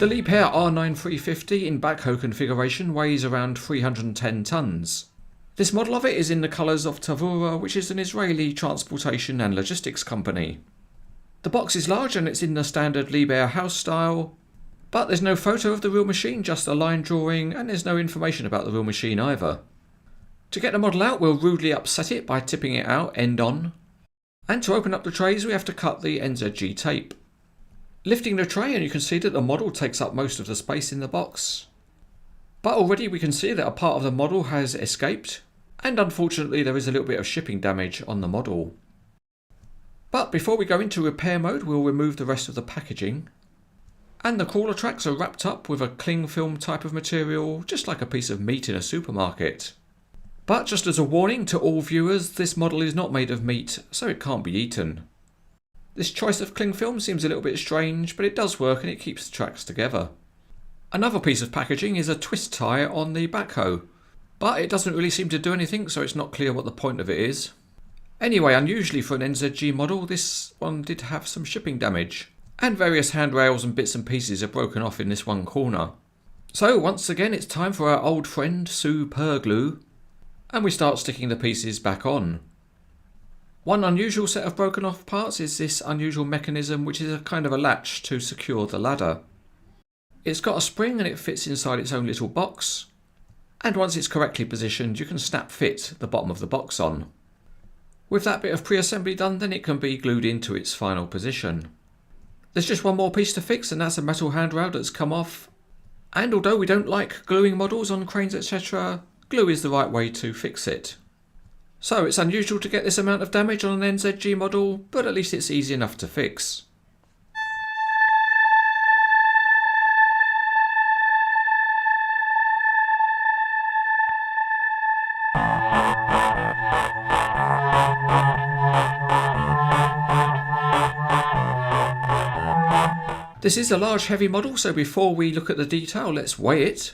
The Liebherr R9350 in backhoe configuration weighs around 310 tonnes. This model of it is in the colours of Taavura, which is an Israeli transportation and logistics company. The box is large and it's in the standard Liebherr house style, but there's no photo of the real machine, just a line drawing, and there's no information about the real machine either. To get the model out, we'll rudely upset it by tipping it out end on. And to open up the trays, we have to cut the NZG tape. Lifting the tray, and you can see that the model takes up most of the space in the box. But already we can see that a part of the model has escaped, and unfortunately there is a little bit of shipping damage on the model. But before we go into repair mode, we'll remove the rest of the packaging. And the crawler tracks are wrapped up with a cling film type of material, just like a piece of meat in a supermarket. But just as a warning to all viewers, this model is not made of meat, so it can't be eaten. This choice of cling film seems a little bit strange, but it does work and it keeps the tracks together. Another piece of packaging is a twist tie on the backhoe, but it doesn't really seem to do anything, so it's not clear what the point of it is. Anyway, unusually for an NZG model, this one did have some shipping damage, and various handrails and bits and pieces are broken off in this one corner. So once again it's time for our old friend Super Glue, and we start sticking the pieces back on. One unusual set of broken off parts is this unusual mechanism, which is a kind of a latch to secure the ladder. It's got a spring and it fits inside its own little box, and once it's correctly positioned you can snap fit the bottom of the box on. With that bit of pre-assembly done, then it can be glued into its final position. There's just one more piece to fix, and that's a metal handrail that's come off, and although we don't like gluing models on cranes etc., glue is the right way to fix it. So it's unusual to get this amount of damage on an NZG model, but at least it's easy enough to fix. This is a large heavy model, so before we look at the detail, let's weigh it.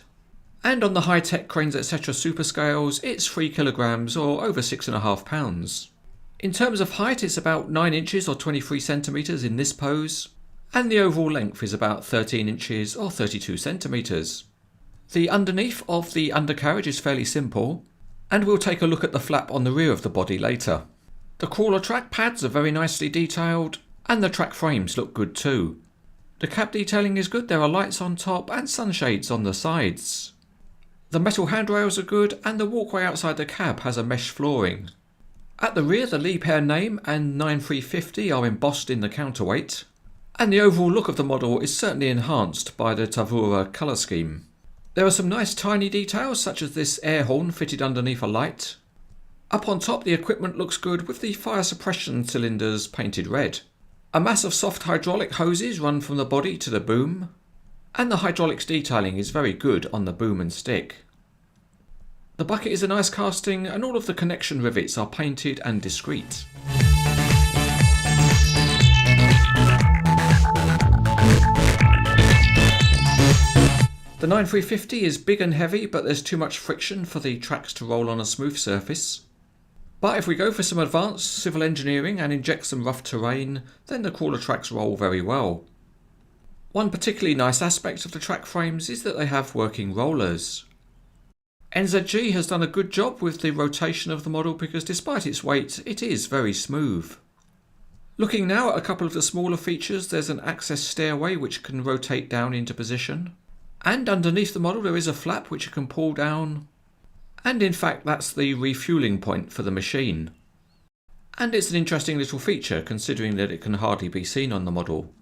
And on the high-tech cranes etc. super scales, it's 3 kilograms or over 6.5 pounds. In terms of height, it's about 9 inches or 23 centimeters in this pose, and the overall length is about 13 inches or 32 centimeters. The underneath of the undercarriage is fairly simple, and we'll take a look at the flap on the rear of the body later. The crawler track pads are very nicely detailed, and the track frames look good too. The cab detailing is good, there are lights on top and sunshades on the sides. The metal handrails are good, and the walkway outside the cab has a mesh flooring. At the rear, the Liebherr name and 9350 are embossed in the counterweight, and the overall look of the model is certainly enhanced by the Taavura colour scheme. There are some nice tiny details, such as this air horn fitted underneath a light. Up on top, the equipment looks good with the fire suppression cylinders painted red. A mass of soft hydraulic hoses run from the body to the boom, and the hydraulics detailing is very good on the boom and stick. The bucket is a nice casting, and all of the connection rivets are painted and discreet. The 9350 is big and heavy, but there's too much friction for the tracks to roll on a smooth surface. But if we go for some advanced civil engineering and inject some rough terrain, then the crawler tracks roll very well. One particularly nice aspect of the track frames is that they have working rollers. NZG has done a good job with the rotation of the model because despite its weight, it is very smooth. Looking now at a couple of the smaller features, there's an access stairway which can rotate down into position. And underneath the model there is a flap which you can pull down. And in fact that's the refueling point for the machine. And it's an interesting little feature considering that it can hardly be seen on the model.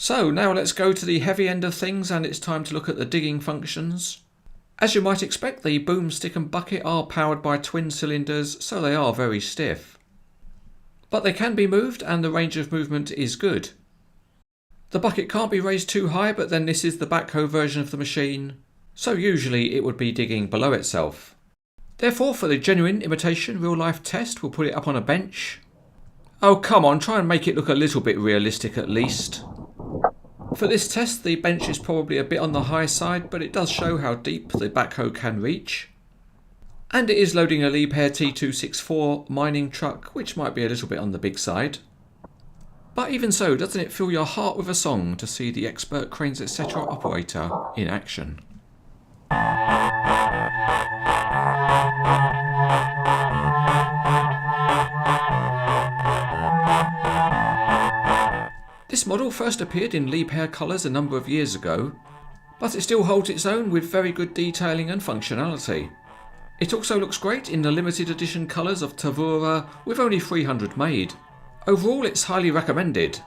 So now let's go to the heavy end of things, and it's time to look at the digging functions. As you might expect, the boom, stick and bucket are powered by twin cylinders, so they are very stiff. But they can be moved and the range of movement is good. The bucket can't be raised too high, but then this is the backhoe version of the machine, so usually it would be digging below itself. Therefore, for the genuine imitation real-life test, we'll put it up on a bench. Oh come on, try and make it look a little bit realistic at least. For this test, the bench is probably a bit on the high side, but it does show how deep the backhoe can reach. And it is loading a Liebherr T264 mining truck, which might be a little bit on the big side. But even so, doesn't it fill your heart with a song to see the expert Cranes Etc. operator in action? This model first appeared in Liebherr colours a number of years ago, but it still holds its own with very good detailing and functionality. It also looks great in the limited edition colours of Taavura with only 300 made. Overall, it's highly recommended.